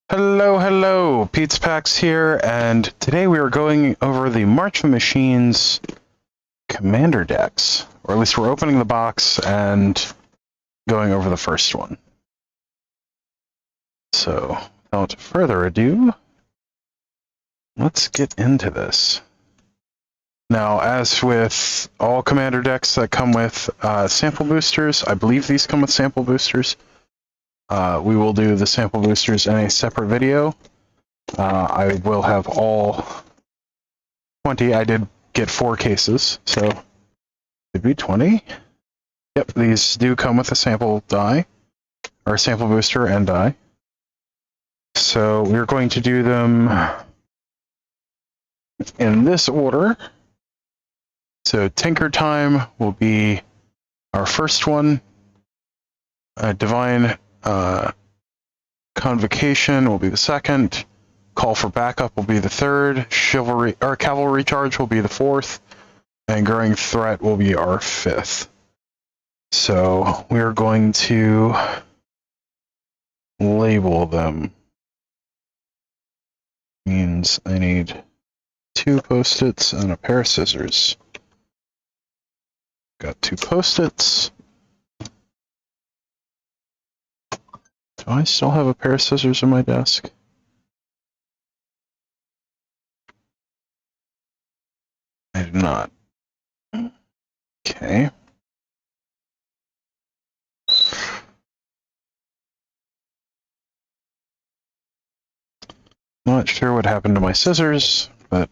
Hello, hello, Pete's Packs here, and today we are going over the March of Machines Commander decks. Or at least we're opening the box and going over the first one. So, without further ado, let's get into this. Now, as with all Commander decks that come with sample boosters, I believe these come with sample boosters. We will do the sample boosters in a separate video. I will have all 20. I did get 4 cases, so could be 20. Yep, these do come with a sample die, or sample booster and die. So we're going to do them in this order. So Tinker Time will be our first one. Divine Convocation will be the second. Call for Backup will be the third. Chivalry or Cavalry Charge will be the fourth. And Growing Threat will be our fifth. So we're going to label them. Means I need 2 Post-its and a pair of scissors. Got 2 Post-its. Do I still have a pair of scissors on my desk? I do not. Okay. Not sure what happened to my scissors, but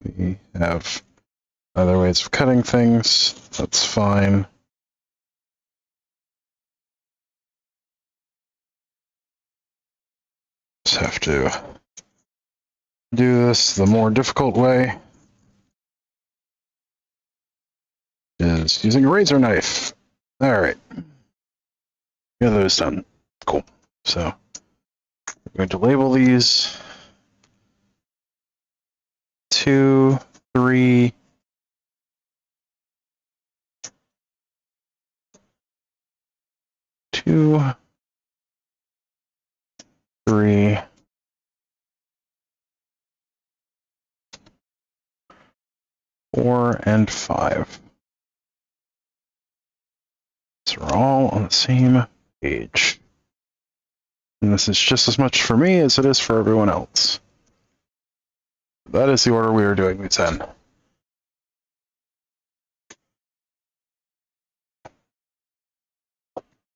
we have other ways of cutting things. That's fine. Just have to do this the more difficult way. Is using a razor knife. Alright. Got those done. Cool. So, we're going to label these 2, 3, 2, 3, 4, and 5. So we're all on the same page. And this is just as much for me as it is for everyone else. That is the order we are doing these in.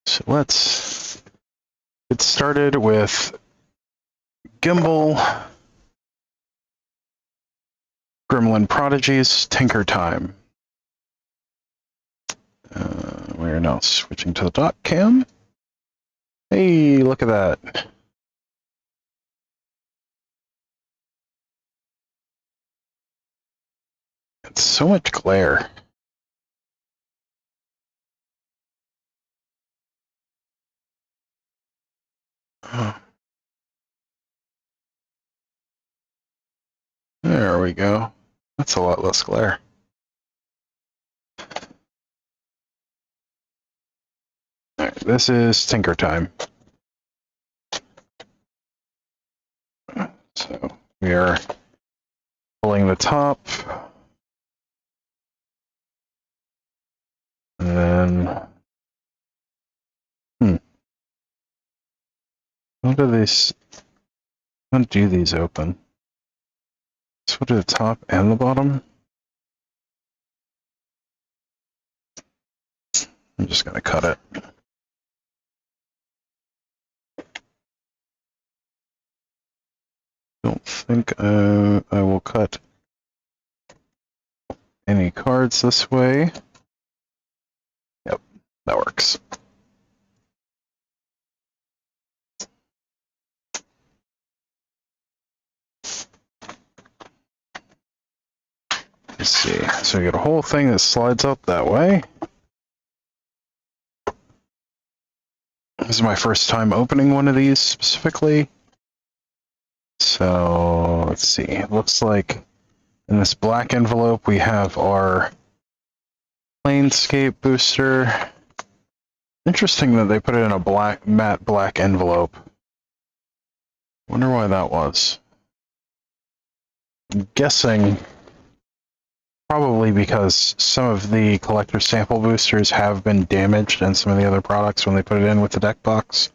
So let's get started with Gimbal, Gremlin Prodigies, Tinker Time. We are now switching to the dot cam. Hey, look at that. It's so much glare. Oh. There we go. That's a lot less glare. Alright, this is Tinker Time. So we are pulling the top. And then how do these open? So do the top and the bottom? I'm just gonna cut it. Don't think I will cut any cards this way. Yep, that works. Let's see. So we got a whole thing that slides up that way. This is my first time opening one of these specifically. So let's see. It looks like in this black envelope we have our Planescape booster. Interesting that they put it in a matte black envelope. Wonder why that was. I'm guessing probably because some of the collector sample boosters have been damaged in some of the other products when they put it in with the deck box,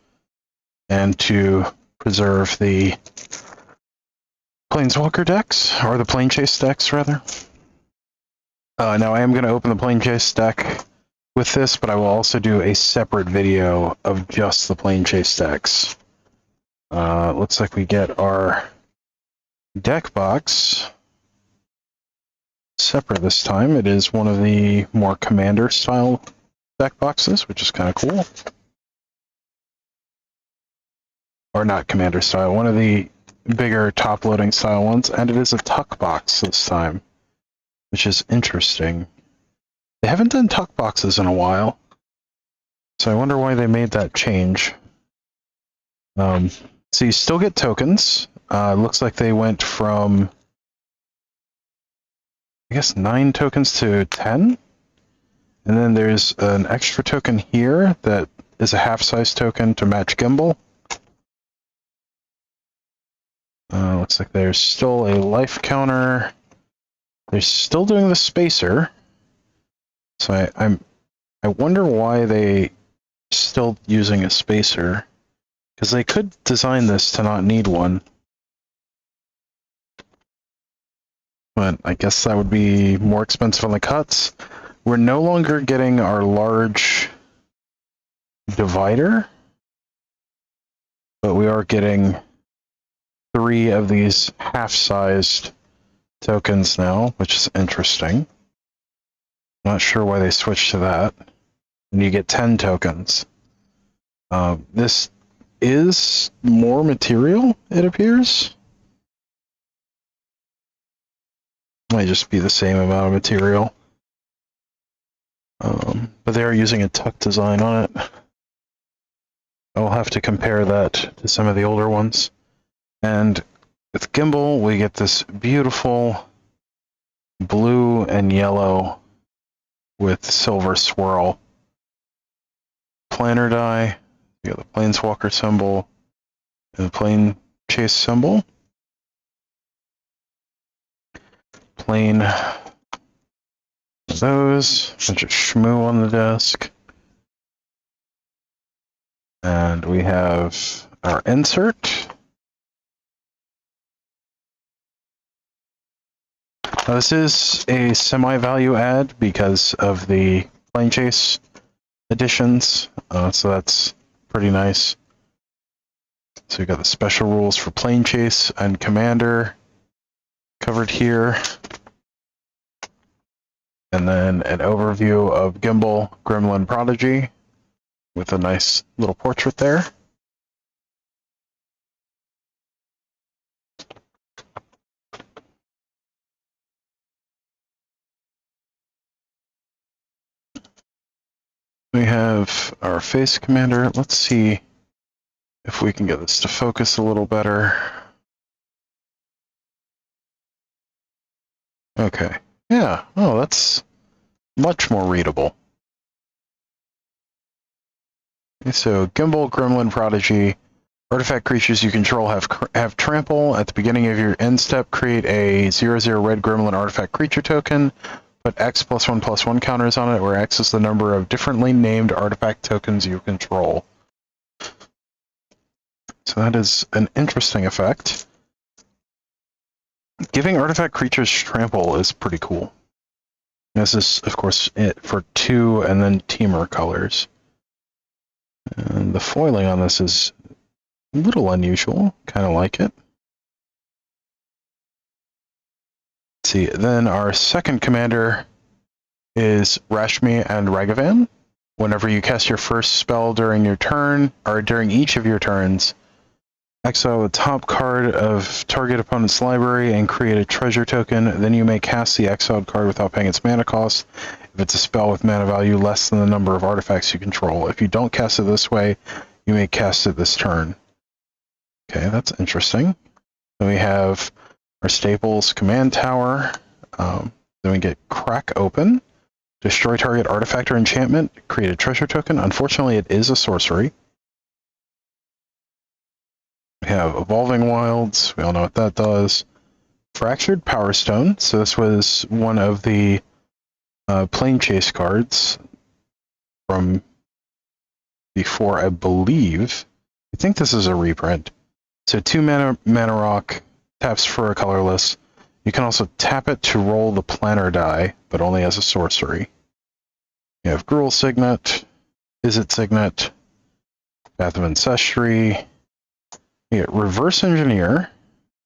and to preserve the Planeswalker decks, or the Plane Chase decks, rather. Now I am going to open the Plane Chase deck with this, but I will also do a separate video of just the Plane Chase decks. Looks like we get our deck box separate this time. It is one of the more commander style deck boxes, which is kind of cool. Or not commander style, one of the bigger top loading style ones, and it is a tuck box this time, which is interesting. They haven't done tuck boxes in a while, so I wonder why they made that change. So you still get tokens. Looks like they went from, I guess, 9 tokens to 10. And then there's an extra token here that is a half-size token to match Gimbal. Looks like there's still a life counter. They're still doing the spacer. So I wonder why they still using a spacer. Because they could design this to not need one. But I guess that would be more expensive on the cuts. We're no longer getting our large divider, but we are getting 3 of these half-sized tokens now, which is interesting. Not sure why they switched to that. And you get 10 tokens. This is more material, it appears. Might just be the same amount of material. But they are using a tuck design on it. I'll have to compare that to some of the older ones. And with Gimbal, we get this beautiful blue and yellow with silver swirl planner die. You got the Planeswalker symbol and the Plane Chase symbol. Plain those, bunch of shmoo on the desk. And we have our insert. Now this is a semi-value add because of the Plane Chase additions, so that's pretty nice. So we got the special rules for Plane Chase and Commander covered here. And then an overview of Gimbal, Gremlin Prodigy with a nice little portrait there. We have our face commander. Let's see if we can get this to focus a little better. Okay. Yeah. Oh, that's much more readable. Okay, so Gimbal, Gremlin Prodigy. Artifact creatures you control have trample. At the beginning of your end step, create a 0/0 red Gremlin artifact creature token. Put X+1/+1 counters on it, where X is the number of differently named artifact tokens you control. So that is an interesting effect. Giving artifact creatures trample is pretty cool. This is, of course, it for 2 and then Teamer colors. And the foiling on this is a little unusual. Kind of like it. Let's see, then our second commander is Rashmi and Ragavan. Whenever you cast your first spell during your turn, or during each of your turns, exile the top card of target opponent's library and create a treasure token. Then you may cast the exiled card without paying its mana cost if it's a spell with mana value less than the number of artifacts you control. If you don't cast it this way, you may cast it this turn. Okay, that's interesting. Then we have our staples command tower. Then we get Crack Open. Destroy target artifact or enchantment. Create a treasure token. Unfortunately, it is a sorcery. We have Evolving Wilds. We all know what that does. Fractured Power Stone. So this was one of the Plane Chase cards from before, I believe. I think this is a reprint. So 2 mana rock, taps for a colorless. You can also tap it to roll the planar die, but only as a sorcery. You have Gruul Signet, Izzet Signet, Path of Ancestry. You get Reverse Engineer.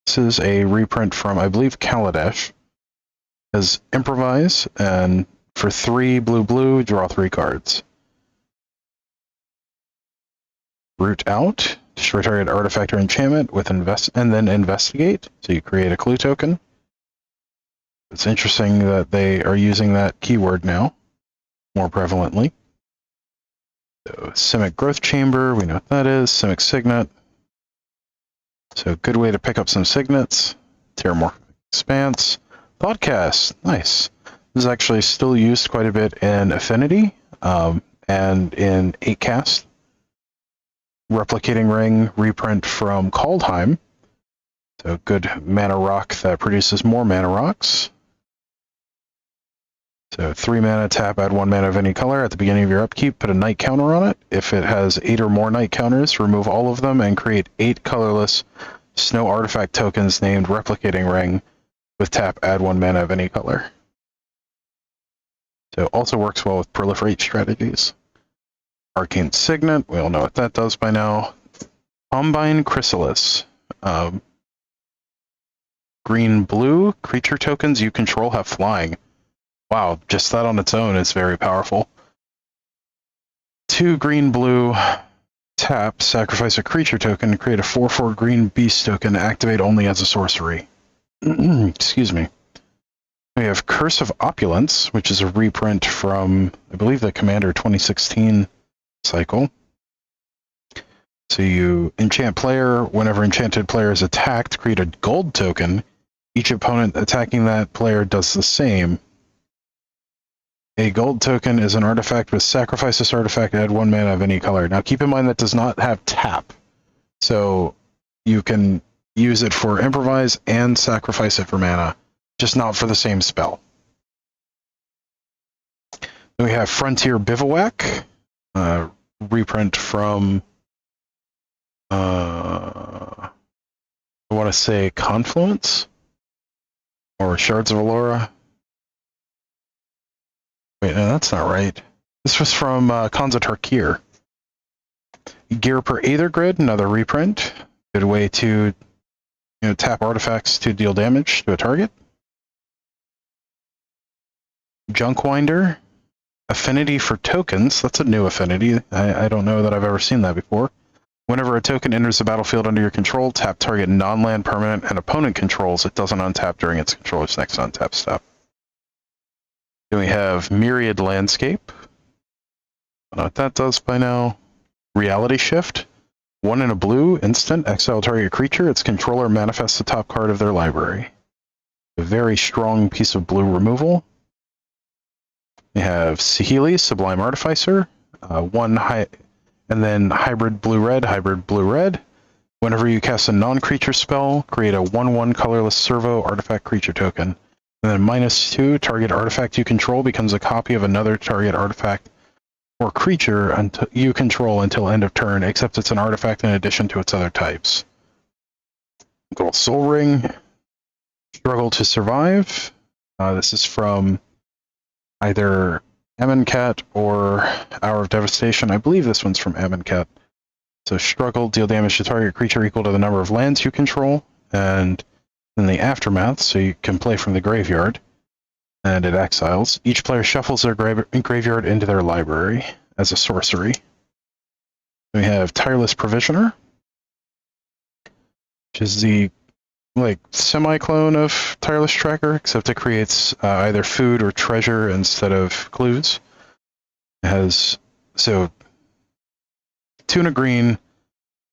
This is a reprint from, I believe, Kaladesh. Has Improvise, and for 3 blue, draw 3 cards. Root Out, destroy target artifact or enchantment with and then Investigate. So you create a clue token. It's interesting that they are using that keyword now more prevalently. So Simic Growth Chamber, we know what that is. Simic Signet. So good way to pick up some signets. Terramorphic Expanse. Thoughtcast, nice. This is actually still used quite a bit in Affinity and in 8cast. Replicating Ring, reprint from Kaldheim. So good mana rock that produces more mana rocks. So 3 mana tap, add 1 mana of any color. At the beginning of your upkeep, put a night counter on it. If it has 8 or more night counters, remove all of them and create 8 colorless snow artifact tokens named Replicating Ring with tap, add 1 mana of any color. So it also works well with proliferate strategies. Arcane Signet, we all know what that does by now. Combine Chrysalis. Green-blue, creature tokens you control have flying. Wow, just that on its own is very powerful. 2 green-blue, tap, sacrifice a creature token, create a 4/4 green beast token, activate only as a sorcery. Excuse me. We have Curse of Opulence, which is a reprint from, I believe, the Commander 2016 cycle. So you enchant player. Whenever enchanted player is attacked, create a gold token. Each opponent attacking that player does the same. A gold token is an artifact with sacrifice this artifact, add 1 mana of any color. Now keep in mind that does not have tap. So you can use it for Improvise and sacrifice it for mana, just not for the same spell. Then we have Frontier Bivouac, reprint from, I want to say Confluence, or Shards of Allura. Wait, no, that's not right. This was from Khans of Tarkir. Gear per Aether Grid, another reprint. Good way to tap artifacts to deal damage to a target. Junkwinder, Affinity for Tokens. That's a new affinity. I don't know that I've ever seen that before. Whenever a token enters the battlefield under your control, tap target non-land permanent and opponent controls. It doesn't untap during its controller's next untap step. Then we have Myriad Landscape. I don't know what that does by now. Reality Shift. 1 in a blue, instant, exile target creature. Its controller manifests the top card of their library. A very strong piece of blue removal. We have Saheeli, Sublime Artificer. And then hybrid blue-red. Whenever you cast a non-creature spell, create a 1/1 colorless servo artifact creature token. And then -2, target artifact you control becomes a copy of another target artifact or creature you control until end of turn, except it's an artifact in addition to its other types. Gold Soul Ring. Struggle to Survive. This is from either Amonkhet or Hour of Devastation. I believe this one's from Amonkhet. So struggle, deal damage to target creature equal to the number of lands you control, and in the Aftermath, so you can play from the graveyard, and it exiles. Each player shuffles their graveyard into their library as a sorcery. We have Tireless Provisioner, which is the semi-clone of Tireless Tracker, except it creates either food or treasure instead of clues. It has, so 2 and a green,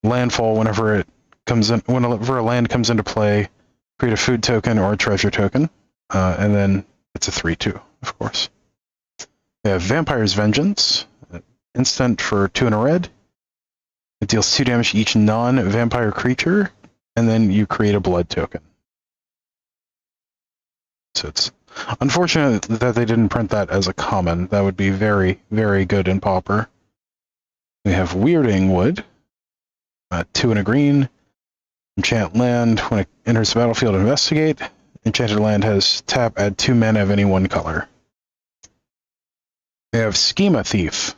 landfall whenever a land comes into play, create a food token or a treasure token, and then it's a 3/2, of course. We have Vampire's Vengeance, instant for 2 and a red. It deals 2 damage to each non-vampire creature, and then you create a blood token. So it's unfortunate that they didn't print that as a common. That would be very, very good in Pauper. We have Weirding Wood, 2 and a green. Enchant land. When it enters the battlefield, investigate. Enchanted land has tap, add 2 mana of any one color. We have Schema Thief.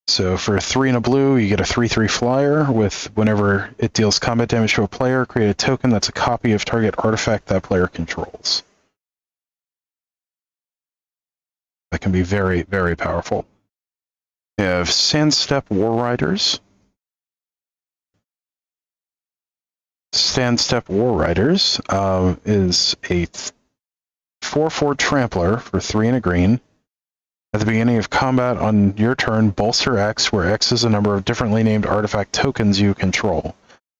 So for 3 and a blue, you get a 3/3 flyer with whenever it deals combat damage to a player, create a token that's a copy of target artifact that player controls. That can be very, very powerful. We have Sandsteppe War Riders. Sandsteppe War Riders is a 4/4 trampler for 3 and a green. At the beginning of combat on your turn, bolster X, where X is a number of differently named artifact tokens you control.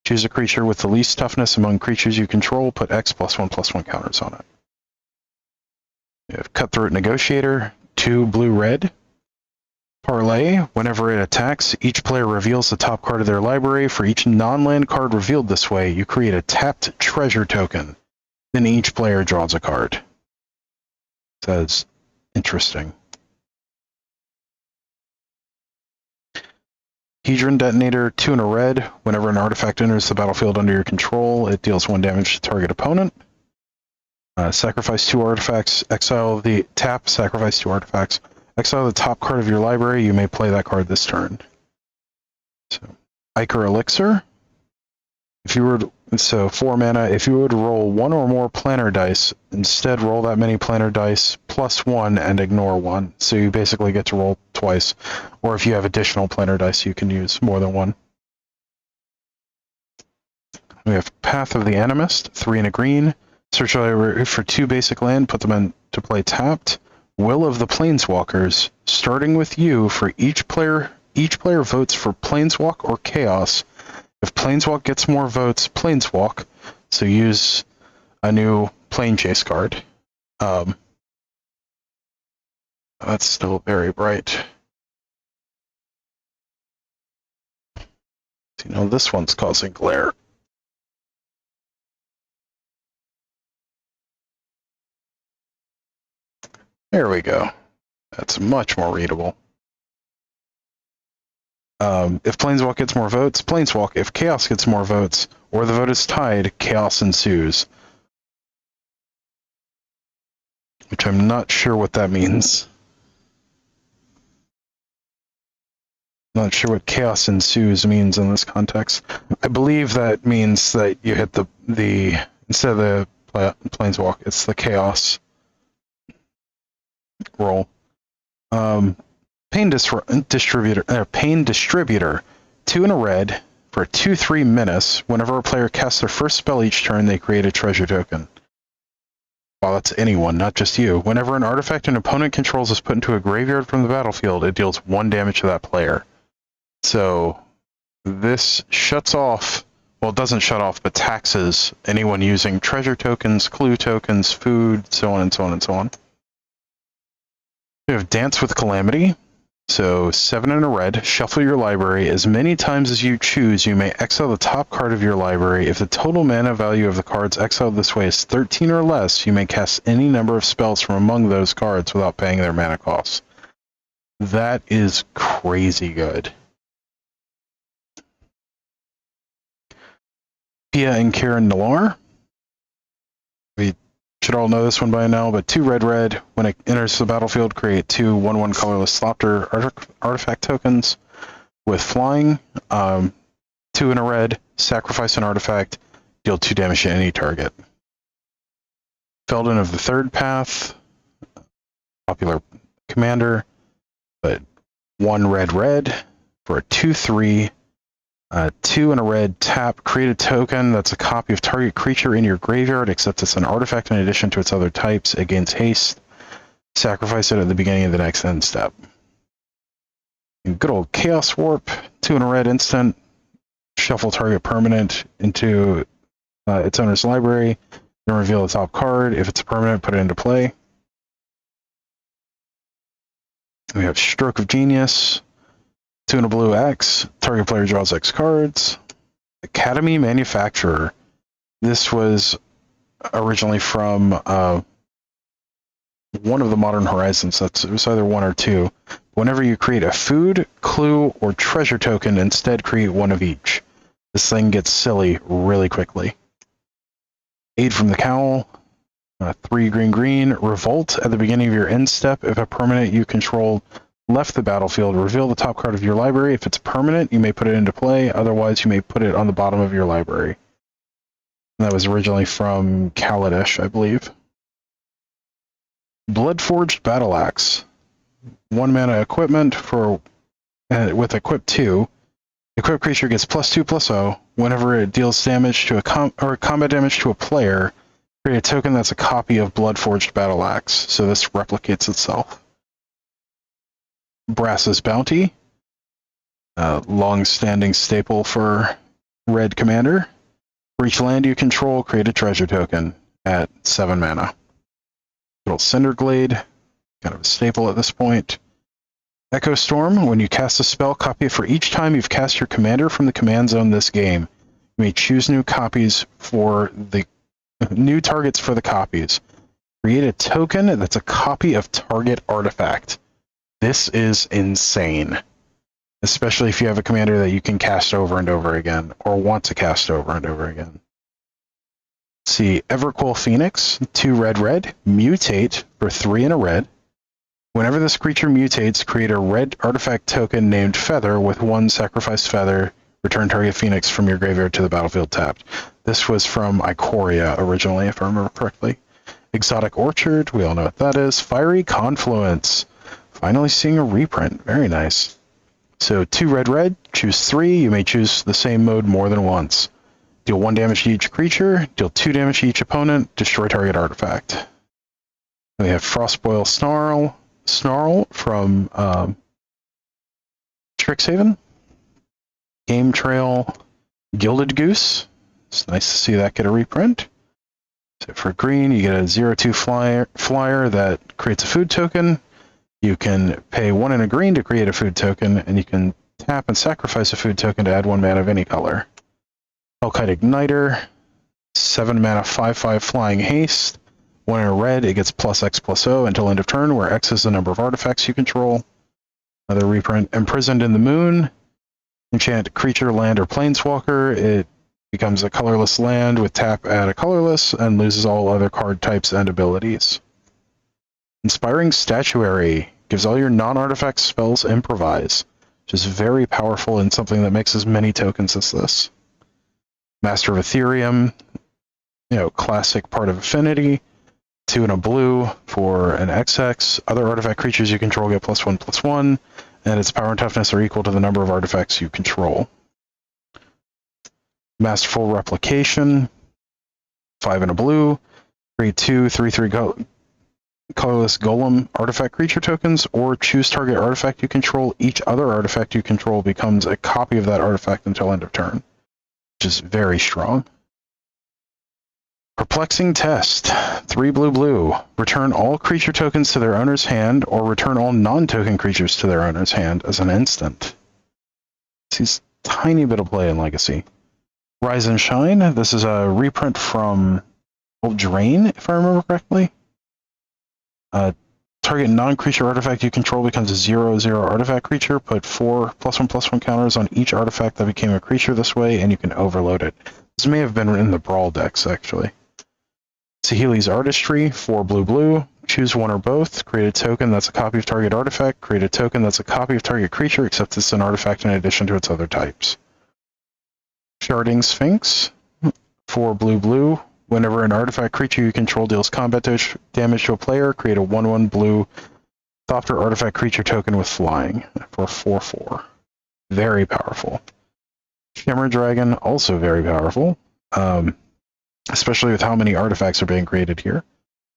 Choose a creature with the least toughness among creatures you control, put X +1/+1 counters on it. You have Cutthroat Negotiator, 2 blue-red. Parlay, whenever it attacks, each player reveals the top card of their library. For each non-land card revealed this way, you create a tapped treasure token. Then each player draws a card. That's interesting. Hedron Detonator, 2 and a red. Whenever an artifact enters the battlefield under your control, it deals 1 damage to target opponent. Sacrifice 2 artifacts. Exile the tap. Sacrifice 2 artifacts. Exile the top card of your library. You may play that card this turn. So, Ichor Elixir. If you were to, 4 mana. If you would roll 1 or more planar dice, instead roll that many planar dice +1 and ignore 1. So you basically get to roll twice. Or if you have additional planar dice, you can use more than 1. We have Path of the Animist, 3 and a green. Search your library for 2 basic land, put them into play tapped. Will of the Planeswalkers, starting with you, for each player votes for Planeswalk or Chaos. If Planeswalk gets more votes, Planeswalk. So use a new Plane Chase card. That's still very bright. You know, this one's causing glare. There we go. That's much more readable. If Planeswalk gets more votes, Planeswalk. If Chaos gets more votes, or the vote is tied, Chaos ensues. Which I'm not sure what that means. Not sure what Chaos ensues means in this context. I believe that means that you hit the instead of the Planeswalk, it's the Chaos roll. Pain Distributor, 2 and a red for a 2/3 menace. Whenever a player casts their first spell each turn, they create a treasure token. Well, that's anyone, not just you. Whenever an artifact an opponent controls is put into a graveyard from the battlefield, it deals 1 damage to that player. So this shuts off, well, it doesn't shut off, but taxes anyone using treasure tokens, clue tokens, food, so on and so on and so on. We have Dance with Calamity. So 7 and a red, shuffle your library. As many times as you choose, you may exile the top card of your library. If the total mana value of the cards exiled this way is 13 or less, you may cast any number of spells from among those cards without paying their mana costs. That is crazy good. Pia and Karen Nalar. We should all know this one by now, but 2 red. When it enters the battlefield, create 2 1/1 colorless Thopter artifact tokens with flying. 2 and a red, sacrifice an artifact, deal 2 damage to any target. Feldon of the Third Path, popular commander, but 1 red for a 2/3. 2 and a red, tap, create a token that's a copy of target creature in your graveyard, except it's an artifact in addition to its other types. It gains haste. Sacrifice it at the beginning of the next end step. And good old Chaos Warp, 2 and a red instant. Shuffle target permanent into its owner's library. Then reveal the top card. If it's a permanent, put it into play. We have Stroke of Genius. 2 and a blue X. Target player draws X cards. Academy Manufacturer. This was originally from one of the Modern Horizons. It was either 1 or 2. Whenever you create a food, clue, or treasure token, instead create one of each. This thing gets silly really quickly. Aid from the Cowl. 3 green. Revolt at the beginning of your end step. If a permanent you control left the battlefield, reveal the top card of your library. If it's permanent, you may put it into play. Otherwise, you may put it on the bottom of your library. And that was originally from Kaladesh, I believe. Bloodforged Battle Axe. 1 mana equipment for with equip 2. Equipped creature gets +2/+0 whenever it deals damage to combat damage to a player. Create a token that's a copy of Bloodforged Battle Axe, so this replicates itself. Brass's Bounty, a long-standing staple for Red Commander. For each land you control, create a treasure token at 7 mana. Little Cinderglade, kind of a staple at this point. Echo Storm, when you cast a spell, copy it for each time you've cast your commander from the command zone this game. You may choose new targets for the copies. Create a token that's a copy of target artifact. This is insane. Especially if you have a commander that you can cast over and over again, or want to cast over and over again. Let's see, Everquell Phoenix, 2 red, mutate for 3 and a red. Whenever this creature mutates, create a red artifact token named Feather with 1 sacrifice feather. Return target Phoenix from your graveyard to the battlefield tapped. This was from Ikoria originally, if I remember correctly. Exotic Orchard, we all know what that is. Fiery Confluence. Finally seeing a reprint. Very nice. So 2 red, choose 3. You may choose the same mode more than once. Deal 1 damage to each creature, deal 2 damage to each opponent, destroy target artifact. We have Frostboil Snarl from Strixhaven. Game Trail Gilded Goose. It's nice to see that get a reprint. So for green, you get a 0/2 flyer that creates a food token. You can pay 1 and a green to create a food token, and you can tap and sacrifice a food token to add 1 mana of any color. Hellkite Igniter, 7 mana 5/5 flying haste. 1 in a red, it gets +X/+0 until end of turn, where X is the number of artifacts you control. Another reprint. Imprisoned in the Moon. Enchant creature, land, or planeswalker. It becomes a colorless land with tap, add a colorless, and loses all other card types and abilities. Inspiring Statuary gives all your non-artifact spells improvise, which is very powerful and something that makes as many tokens as this. Master of Ethereum, classic part of Affinity. 2 and a blue for an XX. Other artifact creatures you control get +1/+1, and its power and toughness are equal to the number of artifacts you control. Masterful Replication, 5 and a blue. Create 2 3/3 colorless golem artifact creature tokens, or choose target artifact you control. Each other artifact you control becomes a copy of that artifact until end of turn, which is very strong. Perplexing Test, 3 blue. Return all creature tokens to their owner's hand, or return all non-token creatures to their owner's hand as an instant. Sees tiny bit of play in Legacy. Rise and Shine, this is a reprint from Old Drain, if I remember correctly. Target non-creature artifact you control becomes a 0/0 artifact creature. Put 4 +1/+1 counters on each artifact that became a creature this way, and you can overload it. This may have been in the Brawl decks, actually. Saheeli's Artistry, 4 blue. Choose 1 or both. Create a token that's a copy of target artifact. Create a token that's a copy of target creature, except it's an artifact in addition to its other types. Sharding Sphinx, 4 blue. Whenever an artifact creature you control deals combat damage to a player, create a 1/1 blue Thopter artifact creature token with flying for 4/4. Very powerful. Shimmer Dragon, also very powerful. Especially with how many artifacts are being created here.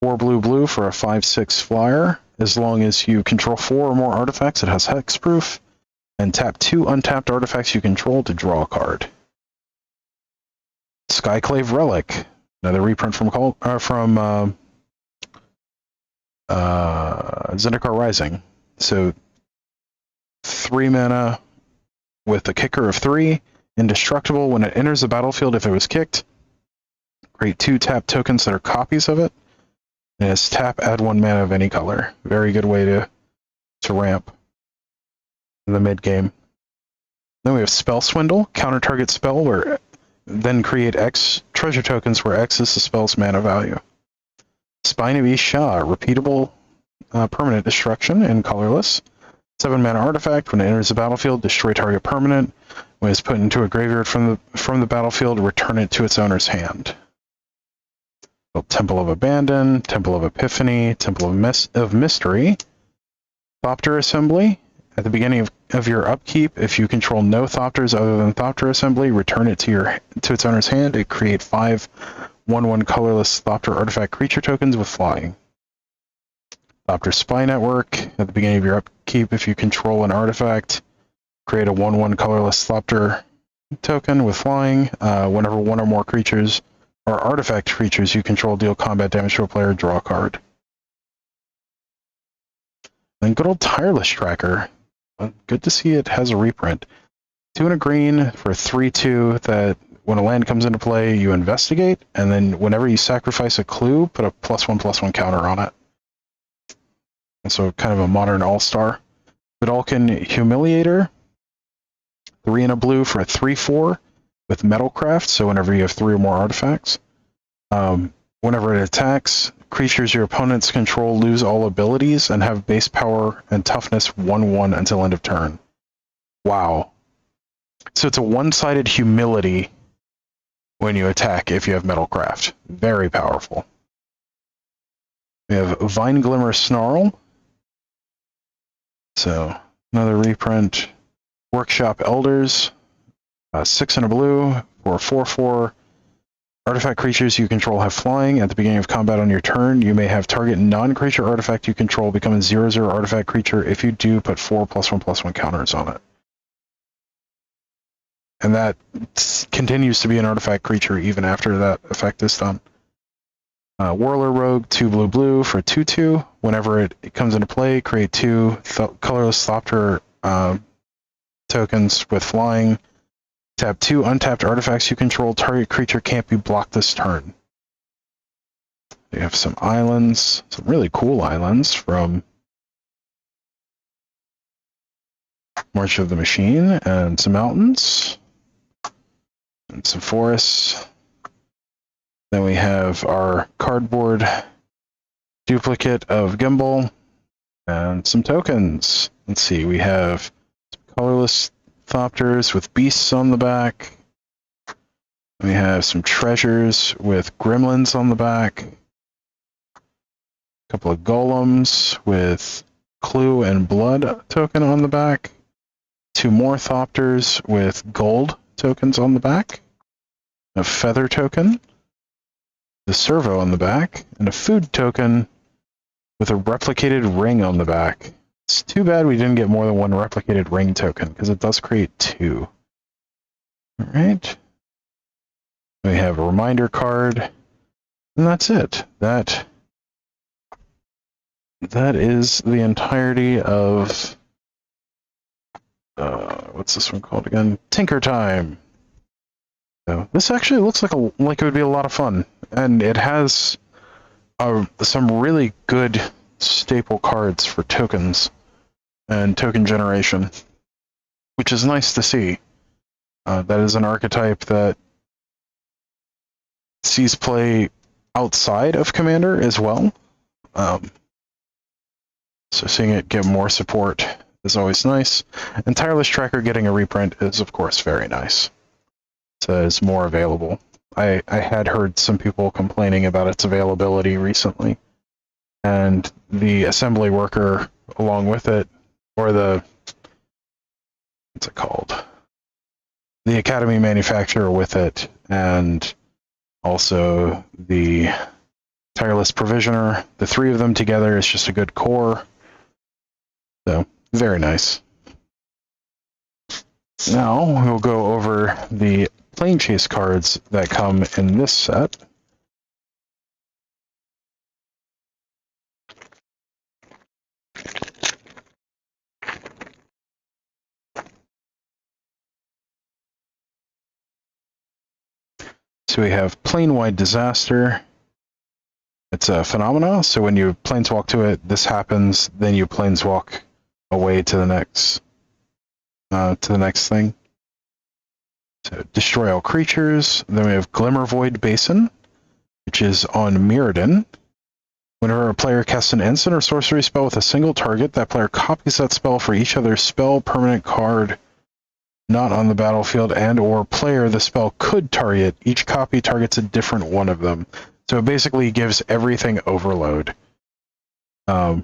4 blue for a 5/6 flyer. As long as you control 4 or more artifacts, it has hexproof. And tap 2 untapped artifacts you control to draw a card. Skyclave Relic, another reprint from Zendikar Rising. So 3 mana, with a kicker of 3. Indestructible when it enters the battlefield if it was kicked. Create 2 tap tokens that are copies of it. And it's tap, add 1 mana of any color. Very good way to ramp in the mid game. Then we have Spell Swindle, counter target spell, where then create X treasure tokens where X is the spell's mana value. Spine of Isha, repeatable permanent destruction and colorless. 7 mana artifact. When it enters the battlefield, destroy target permanent. When it's put into a graveyard from the battlefield, return it to its owner's hand. Temple of Abandon, Temple of Epiphany, Temple of Mystery. Thopter Assembly. At the beginning of your upkeep, if you control no Thopters other than Thopter Assembly, return it to its owner's hand. It create 5 1/1 colorless Thopter artifact creature tokens with flying. Thopter Spy Network. At the beginning of your upkeep, if you control an artifact, create a 1/1 colorless Thopter token with flying. Whenever one or more creatures or artifact creatures you control deal combat damage to a player, draw a card. Then good old Tireless Tracker. Good to see it has a reprint. 2 and a green for 3/2 that when a land comes into play, you investigate, and then whenever you sacrifice a clue, put a +1/+1 counter on it. And so kind of a modern all-star. Vedalken Humiliator. 3 and a blue for a 3/4 with Metalcraft, so whenever you have 3 or more artifacts. Whenever it attacks, creatures your opponents control lose all abilities and have base power and toughness 1/1 until end of turn. Wow. So it's a one-sided humility when you attack if you have Metalcraft. Very powerful. We have Vine Glimmer Snarl. So another reprint. Workshop Elders. 6 and a blue for 4/4. Artifact creatures you control have flying. At the beginning of combat on your turn, you may have target non-creature artifact you control become a 0/0 artifact creature. If you do, put 4 +1/+1 counters on it. And that continues to be an artifact creature even after that effect is done. Whirler Rogue, 2 blue for 2/2. Whenever it comes into play, create 2 colorless Thopter tokens with flying. Tap 2 untapped artifacts you control. Target creature can't be blocked this turn. We have some islands, some really cool islands from March of the Machine, and some mountains, and some forests. Then we have our cardboard duplicate of Gimbal, and some tokens. Let's see, we have colorless Thopters with beasts on the back. We have some treasures with gremlins on the back. A couple of golems with clue and blood token on the back. 2 more Thopters with gold tokens on the back. A feather token. The servo on the back. And a food token with a replicated ring on the back. It's too bad we didn't get more than 1 replicated ring token, because it does create 2. Alright. We have a reminder card, and that's it. That is the entirety of, what's this one called again? Tinker Time! So this actually looks like it would be a lot of fun, and it has some really good staple cards for tokens and token generation, which is nice to see. That is an archetype that sees play outside of Commander as well. So seeing it get more support is always nice. And Tireless Tracker getting a reprint is, of course, very nice. So it's more available. I had heard some people complaining about its availability recently. And the assembly worker along with it, or the, what's it called? The Academy manufacturer with it, and also the Tireless Provisioner. The 3 of them together is just a good core. So, very nice. Now, we'll go over the Plane Chase cards that come in this set. So we have Plane-Wide Disaster. It's a phenomena, so when you planeswalk to it, this happens, then you planeswalk away to the next thing. So destroy all creatures. Then we have Glimmervoid Basin, which is on Mirrodin. Whenever a player casts an instant or sorcery spell with a single target, that player copies that spell for each other spell, permanent card not on the battlefield, and or player the spell could target. Each copy targets a different one of them. So it basically gives everything overload. And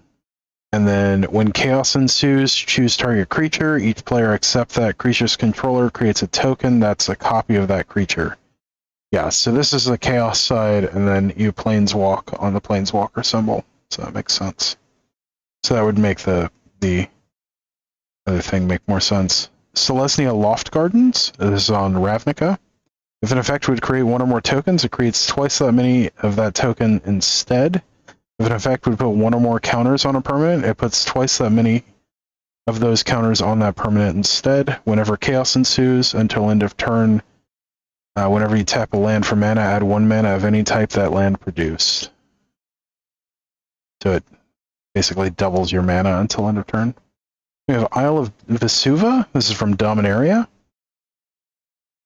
then when chaos ensues, choose target creature. Each player except that creature's controller creates a token that's a copy of that creature. Yeah, so this is the chaos side, and then you planeswalk on the planeswalker symbol. So that makes sense. So that would make the other thing make more sense. Selesnya Loft Gardens. This is on Ravnica. If an effect would create one or more tokens, it creates twice that many of that token instead. If an effect would put one or more counters on a permanent, it puts twice that many of those counters on that permanent instead. Whenever chaos ensues, until end of turn, whenever you tap a land for mana, add 1 mana of any type that land produced. So it basically doubles your mana until end of turn. We have Isle of Vesuva. This is from Dominaria.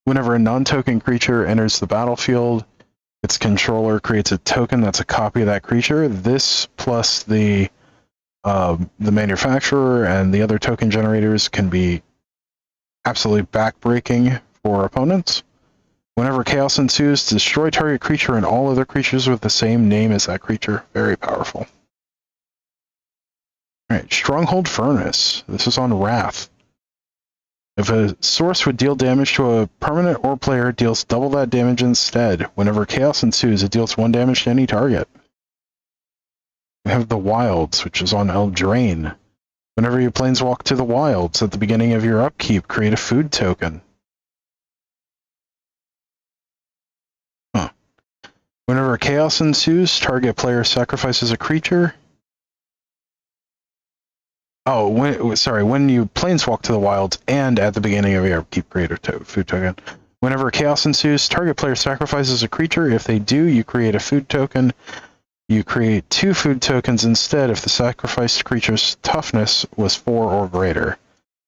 Whenever a non-token creature enters the battlefield, its controller creates a token that's a copy of that creature. This plus the manufacturer and the other token generators can be absolutely backbreaking for opponents. Whenever chaos ensues, destroy target creature and all other creatures with the same name as that creature. Very powerful. Alright, Stronghold Furnace. This is on Wrath. If a source would deal damage to a permanent or player, it deals double that damage instead. Whenever chaos ensues, it deals 1 damage to any target. We have the Wilds, which is on Eldraine. Whenever you planeswalk to the Wilds at the beginning of your upkeep, create a food token. Whenever chaos ensues, target player sacrifices a creature. Oh, when you planeswalk to the Wilds and at the beginning of your upkeep, create a food token. Whenever chaos ensues, target player sacrifices a creature. If they do, you create a food token. You create 2 food tokens instead if the sacrificed creature's toughness was 4 or greater.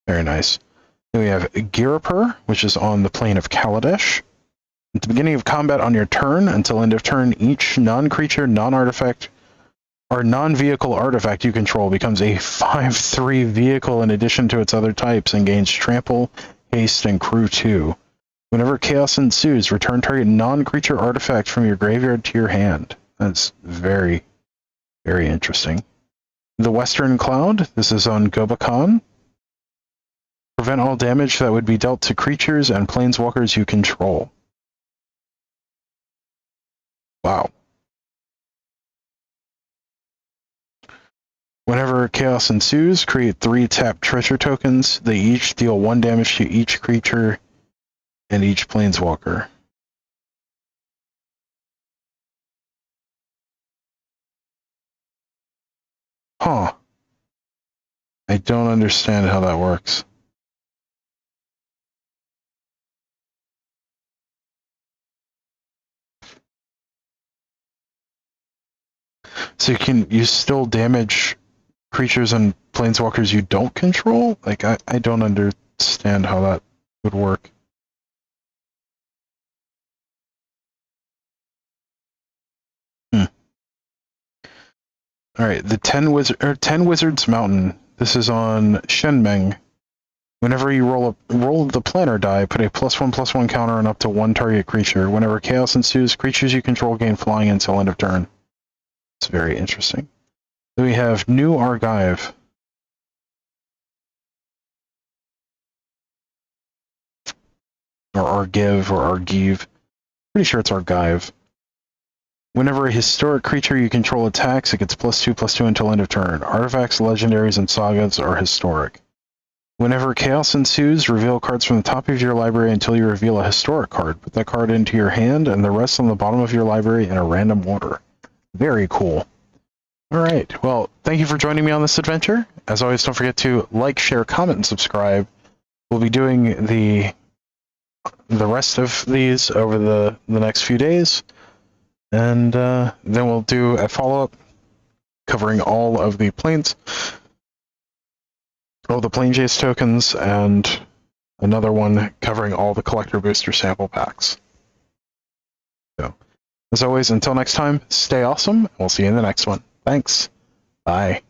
Very nice. Then we have Ghirapur, which is on the plane of Kaladesh. At the beginning of combat on your turn, until end of turn, each non-creature, non-artifact, or non-vehicle artifact you control becomes a 5/3 vehicle in addition to its other types and gains Trample, Haste, and Crew 2. Whenever chaos ensues, return target non-creature artifact from your graveyard to your hand. That's very, very interesting. The Western Cloud. This is on Gobakhan. Prevent all damage that would be dealt to creatures and planeswalkers you control. Wow. Whenever chaos ensues, create 3 tapped treasure tokens. They each deal 1 damage to each creature and each planeswalker. Huh. I don't understand how that works. So you still damage creatures and planeswalkers you don't control? Like, I don't understand how that would work. Alright, the 10 Wizards Mountain. This is on Shenmeng. Whenever you roll the planner die, put a +1/+1 counter on up to 1 target creature. Whenever chaos ensues, creatures you control gain flying until end of turn. It's very interesting. Then we have New Argive. Or Argive, or Argive. Pretty sure it's Argive. Whenever a historic creature you control attacks, it gets +2/+2 until end of turn. Artifacts, legendaries, and sagas are historic. Whenever chaos ensues, reveal cards from the top of your library until you reveal a historic card. Put that card into your hand and the rest on the bottom of your library in a random order. Very cool. Alright, well, thank you for joining me on this adventure. As always, don't forget to like, share, comment, and subscribe. We'll be doing the the rest of these over the next few days, and then we'll do a follow-up covering all of the planes, all the Plane Chase tokens, and another one covering all the collector booster sample packs. So, as always, until next time, stay awesome. We'll see you in the next one. Thanks. Bye.